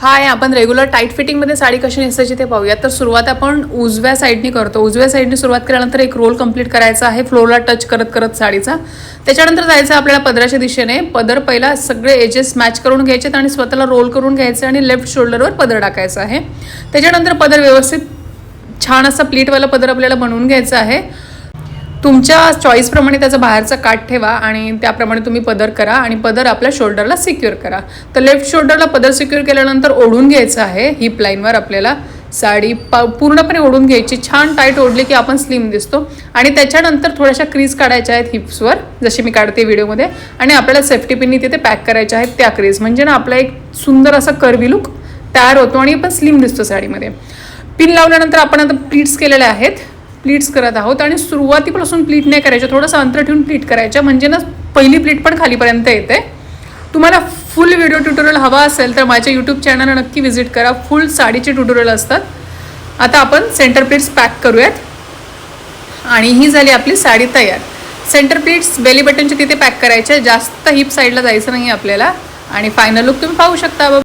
हाय, आपण regular tight फिटिंगमध्ये sari कशी नेसायची ते पाहूया. तर सुरुवात आपण उजव्या साईडनी करतो. उजव्या साईडनी सुरुवात केल्यानंतर एक रोल कंप्लीट करायचा आहे फ्लोअरला टच करत करत साडीचा. त्याच्यानंतर जायचं आपल्याला पदराच्या दिशेने. पदर पहिला सगळे एजेस मॅच करून घ्यायचे आणि स्वतःला रोल करून घ्यायचे आणि लेफ्ट शोल्डरवर पदर टाकायचा आहे. त्याच्यानंतर पदर व्यवस्थित छान असा प्लीटवाला पदर आपल्याला बनवून घ्यायचा आहे. तुमच्या चॉईसप्रमाणे त्याचा बाहेरचा काठ ठेवा आणि त्याप्रमाणे तुम्ही पदर करा आणि पदर आपल्या शोल्डरला सिक्युअर करा. तर लेफ्ट शोल्डरला पदर सिक्युअर केल्यानंतर ओढून घ्यायचं आहे. हिप लाईनवर आपल्याला साडी पूर्णपणे ओढून घ्यायची. छान टाईट ओढली की आपण स्लिम दिसतो. आणि त्याच्यानंतर थोड्याशा क्रीज काढायच्या आहेत हिप्सवर, जशी मी काढते व्हिडिओमध्ये, आणि आपल्याला सेफ्टी पिननी तिथे पॅक करायच्या आहेत त्या क्रीज. म्हणजे ना आपला एक सुंदर असा कर्वी लुक तयार होतो आणि आपण स्लिम दिसतो साडीमध्ये. पिन लावल्यानंतर आपण आता प्लीट्स केलेले आहेत, प्लीट्स करत आहोत. आणि सुरुवातीपासून प्लीट नाही करायचं, थोडंसं अंतर ठेवून प्लीट करायच्या, म्हणजे ना पहिली प्लीट पण खालीपर्यंत येते. तुम्हाला फुल व्हिडिओ ट्युटोरियल हवा असेल तर माझ्या यूट्यूब चॅनलला नक्की व्हिजिट करा. फुल साडीचे ट्युटोरियल असतात. आता आपण सेंटर प्लीट्स पॅक करूयात आणि ही झाली आपली साडी तयार. सेंटर प्लीट्स बेली बटनच्या तिथे पॅक करायच्या, जास्त हिप साईडला जायचं नाही आपल्याला. आणि फायनल लुक तुम्ही पाहू शकता.